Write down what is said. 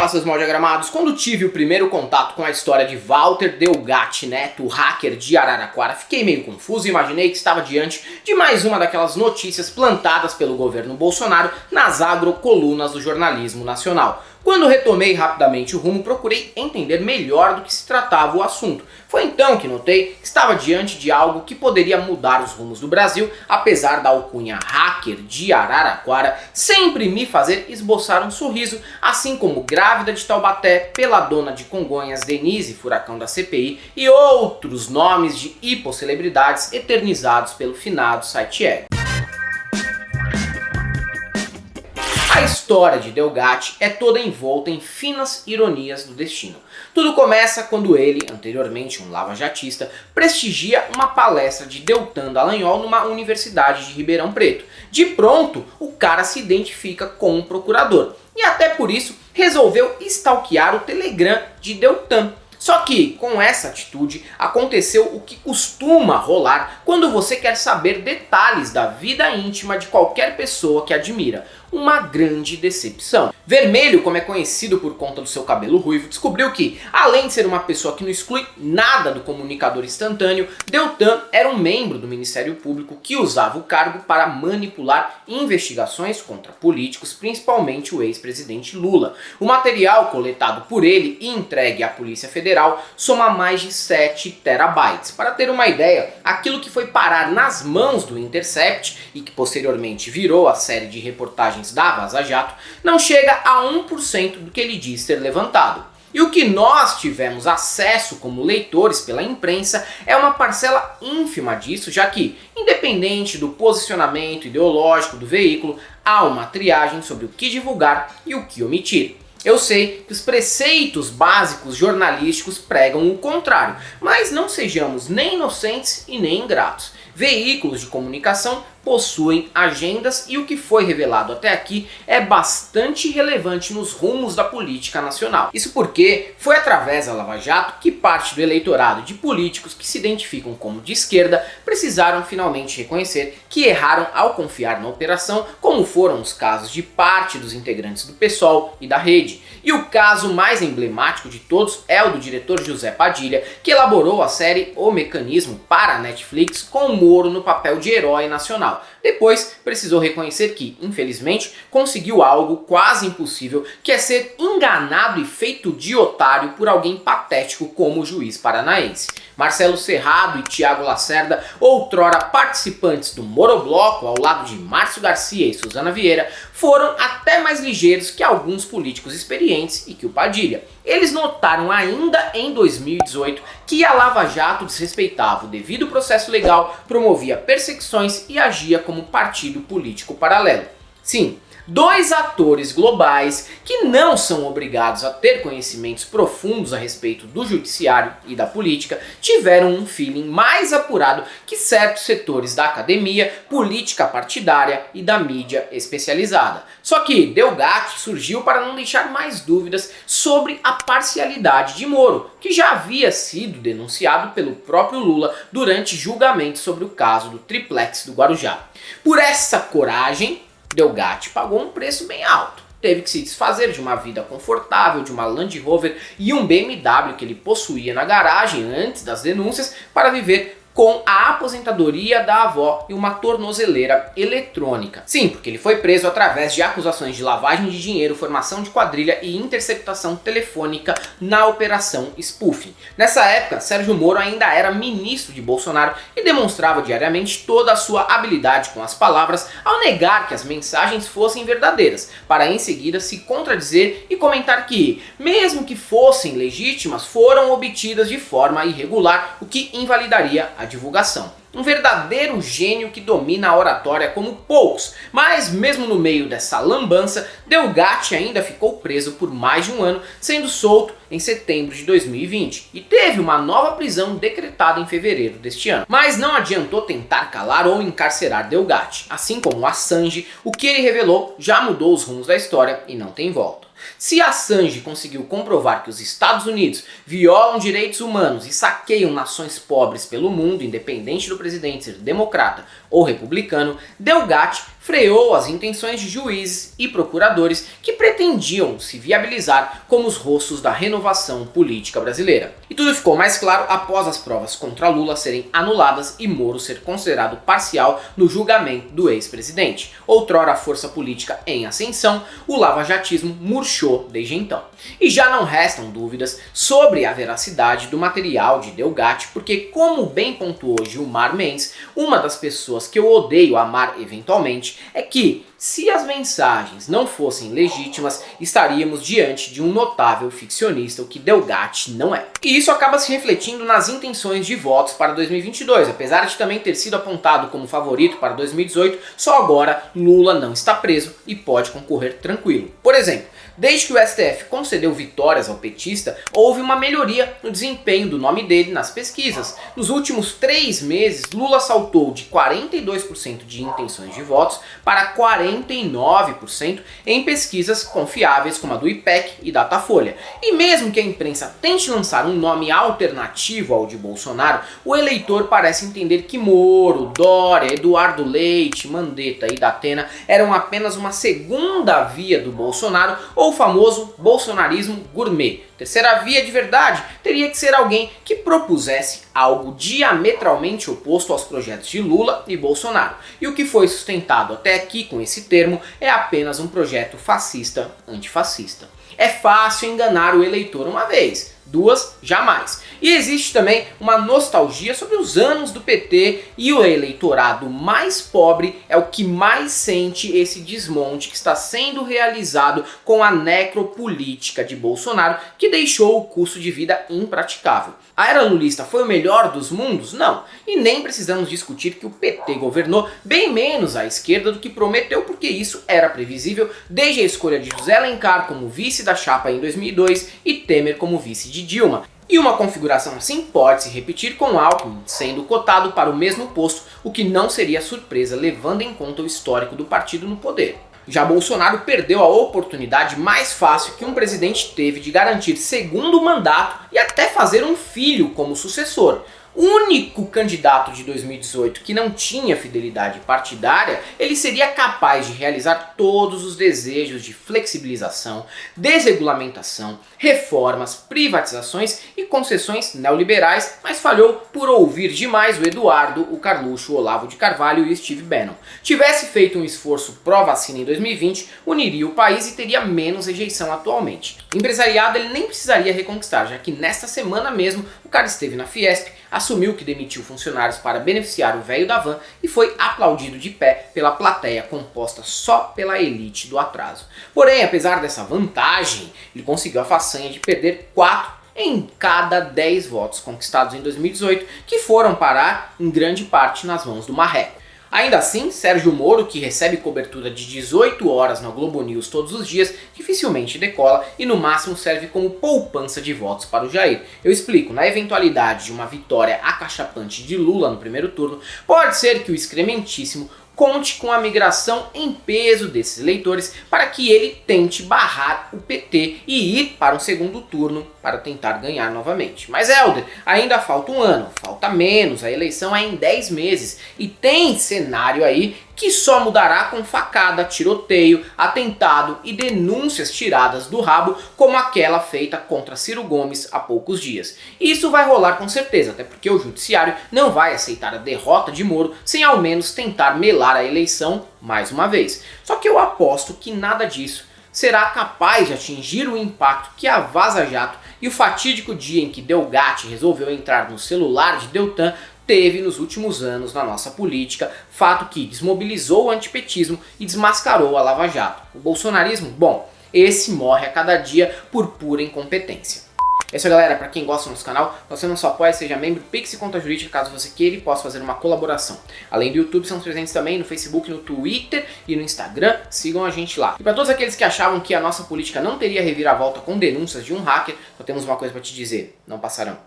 Fala, seus mal diagramados. Quando tive o primeiro contato com a história de Walter Delgatti Neto, o hacker de Araraquara, fiquei meio confuso e imaginei que estava diante de mais uma daquelas notícias plantadas pelo governo Bolsonaro nas agrocolunas do jornalismo nacional. Quando retomei rapidamente o rumo, procurei entender melhor do que se tratava o assunto. Foi então que notei que estava diante de algo que poderia mudar os rumos do Brasil, apesar da alcunha hacker de Araraquara sempre me fazer esboçar um sorriso, assim como Grávida de Taubaté, Peladona de Congonhas, Denise Furacão da CPI e outros nomes de hiposcelebridades eternizados pelo finado site Ego. A história de Delgatti é toda envolta em finas ironias do destino. Tudo começa quando ele, anteriormente um lavajatista, prestigia uma palestra de Deltan Dallagnol numa universidade de Ribeirão Preto. De pronto, o cara se identifica com um procurador e até por isso resolveu stalkear o Telegram de Deltan. Só que, com essa atitude, aconteceu o que costuma rolar quando você quer saber detalhes da vida íntima de qualquer pessoa que admira. Uma grande decepção. Vermelho, como é conhecido por conta do seu cabelo ruivo, descobriu que, além de ser uma pessoa que não exclui nada do comunicador instantâneo, Deltan era um membro do Ministério Público que usava o cargo para manipular investigações contra políticos, principalmente o ex-presidente Lula. O material coletado por ele e entregue à Polícia Federal soma mais de 7 terabytes. Para ter uma ideia, aquilo que foi parar nas mãos do Intercept e que posteriormente virou a série de reportagens da Vaza Jato, não chega a 1% do que ele diz ter levantado. E o que nós tivemos acesso como leitores pela imprensa é uma parcela ínfima disso, já que, independente do posicionamento ideológico do veículo, há uma triagem sobre o que divulgar e o que omitir. Eu sei que os preceitos básicos jornalísticos pregam o contrário, mas não sejamos nem inocentes e nem ingratos. Veículos de comunicação possuem agendas e o que foi revelado até aqui é bastante relevante nos rumos da política nacional. Isso porque foi através da Lava Jato que parte do eleitorado de políticos que se identificam como de esquerda precisaram finalmente reconhecer que erraram ao confiar na operação, como foram os casos de parte dos integrantes do PSOL e da Rede. E o caso mais emblemático de todos é o do diretor José Padilha, que elaborou a série O Mecanismo para a Netflix com o Moro no papel de herói nacional. Depois precisou reconhecer que, infelizmente, conseguiu algo quase impossível, que é ser enganado e feito de otário por alguém patético como o juiz paranaense. Marcelo Serrado e Tiago Lacerda, outrora participantes do Morobloco ao lado de Márcio Garcia e Suzana Vieira, foram até mais ligeiros que alguns políticos experientes e que o Padilha. Eles notaram ainda em 2018 que a Lava Jato desrespeitava o devido processo legal, promovia perseguições e agia como partido político paralelo. Sim, dois atores globais que não são obrigados a ter conhecimentos profundos a respeito do judiciário e da política tiveram um feeling mais apurado que certos setores da academia, política partidária e da mídia especializada. Só que Delgatti surgiu para não deixar mais dúvidas sobre a parcialidade de Moro, que já havia sido denunciado pelo próprio Lula durante julgamento sobre o caso do triplex do Guarujá. Por essa coragem, Delgatti pagou um preço bem alto. Teve que se desfazer de uma vida confortável, de uma Land Rover e um BMW que ele possuía na garagem antes das denúncias para viver com a aposentadoria da avó e uma tornozeleira eletrônica. Sim, porque ele foi preso através de acusações de lavagem de dinheiro, formação de quadrilha e interceptação telefônica na Operação Spoofing. Nessa época, Sérgio Moro ainda era ministro de Bolsonaro e demonstrava diariamente toda a sua habilidade com as palavras ao negar que as mensagens fossem verdadeiras, para em seguida se contradizer e comentar que, mesmo que fossem legítimas, foram obtidas de forma irregular, o que invalidaria a divulgação. Um verdadeiro gênio que domina a oratória como poucos, mas mesmo no meio dessa lambança, Delgatti ainda ficou preso por mais de um ano, sendo solto em setembro de 2020 e teve uma nova prisão decretada em fevereiro deste ano. Mas não adiantou tentar calar ou encarcerar Delgatti. Assim como Assange, o que ele revelou já mudou os rumos da história e não tem volta. Se Assange conseguiu comprovar que os Estados Unidos violam direitos humanos e saqueiam nações pobres pelo mundo, independente do presidente ser democrata ou republicano, Delgatti freou as intenções de juízes e procuradores que pretendiam se viabilizar como os rostos da renovação política brasileira. E tudo ficou mais claro após as provas contra Lula serem anuladas e Moro ser considerado parcial no julgamento do ex-presidente. Outrora força política em ascensão, o lavajatismo murchou desde então. E já não restam dúvidas sobre a veracidade do material de Delgatti, porque, como bem pontuou Gilmar Mendes, uma das pessoas que eu odeio amar eventualmente, é que, se as mensagens não fossem legítimas, estaríamos diante de um notável ficcionista, o que Delgatti não é. E isso acaba se refletindo nas intenções de votos para 2022, apesar de também ter sido apontado como favorito para 2018, só agora Lula não está preso e pode concorrer tranquilo. Por exemplo, desde que o STF concedeu vitórias ao petista, houve uma melhoria no desempenho do nome dele nas pesquisas. Nos últimos 3 meses, Lula saltou de 42% de intenções de votos para 49% em pesquisas confiáveis como a do IPEC e Datafolha. E mesmo que a imprensa tente lançar um nome alternativo ao de Bolsonaro, o eleitor parece entender que Moro, Dória, Eduardo Leite, Mandetta e Datena eram apenas uma segunda via do Bolsonaro, ou o famoso bolsonarismo gourmet. Terceira via de verdade teria que ser alguém que propusesse algo diametralmente oposto aos projetos de Lula e Bolsonaro. E o que foi sustentado até aqui com esse termo é apenas um projeto fascista antifascista. É fácil enganar o eleitor uma vez, 2 jamais. E existe também uma nostalgia sobre os anos do PT, e o eleitorado mais pobre é o que mais sente esse desmonte que está sendo realizado com a necropolítica de Bolsonaro, que deixou o custo de vida impraticável. A era lulista foi o melhor dos mundos? Não. E nem precisamos discutir que o PT governou bem menos à esquerda do que prometeu, porque isso era previsível desde a escolha de José Alencar como vice da chapa em 2002 e Temer como vice de Dilma. E uma configuração assim pode se repetir com Alckmin sendo cotado para o mesmo posto, o que não seria surpresa levando em conta o histórico do partido no poder. Já Bolsonaro perdeu a oportunidade mais fácil que um presidente teve de garantir segundo mandato e até fazer um filho como sucessor. O único candidato de 2018 que não tinha fidelidade partidária, ele seria capaz de realizar todos os desejos de flexibilização, desregulamentação, reformas, privatizações e concessões neoliberais, mas falhou por ouvir demais o Eduardo, o Carluxo, o Olavo de Carvalho e o Steve Bannon. Tivesse feito um esforço pró-vacina em 2020, uniria o país e teria menos rejeição atualmente. Empresariado ele nem precisaria reconquistar, já que nesta semana mesmo o cara esteve na Fiesp, assumiu que demitiu funcionários para beneficiar o velho da van e foi aplaudido de pé pela plateia composta só pela elite do atraso. Porém, apesar dessa vantagem, ele conseguiu a façanha de perder 4 em cada 10 votos conquistados em 2018, que foram parar em grande parte nas mãos do Marreco. Ainda assim, Sérgio Moro, que recebe cobertura de 18 horas na Globo News todos os dias, dificilmente decola e no máximo serve como poupança de votos para o Jair. Eu explico, na eventualidade de uma vitória acachapante de Lula no primeiro turno, pode ser que o excrementíssimo conte com a migração em peso desses eleitores para que ele tente barrar o PT e ir para um segundo turno para tentar ganhar novamente. Mas Helder, ainda falta um ano, falta menos, a eleição é em 10 meses e tem cenário aí que só mudará com facada, tiroteio, atentado e denúncias tiradas do rabo, como aquela feita contra Ciro Gomes há poucos dias. Isso vai rolar com certeza, até porque o judiciário não vai aceitar a derrota de Moro sem ao menos tentar melar a eleição mais uma vez. Só que eu aposto que nada disso será capaz de atingir o impacto que a Vaza Jato e o fatídico dia em que Delgatti resolveu entrar no celular de Deltan teve nos últimos anos na nossa política, fato que desmobilizou o antipetismo e desmascarou a Lava Jato. O bolsonarismo, bom, esse morre a cada dia por pura incompetência. É isso, galera. Para quem gosta do nosso canal, você não só apoia, seja membro Pix e Conta Jurídica, caso você queira e possa fazer uma colaboração. Além do YouTube, estamos presentes também no Facebook, no Twitter e no Instagram. Sigam a gente lá. E para todos aqueles que achavam que a nossa política não teria reviravolta com denúncias de um hacker, só temos uma coisa para te dizer: não passarão.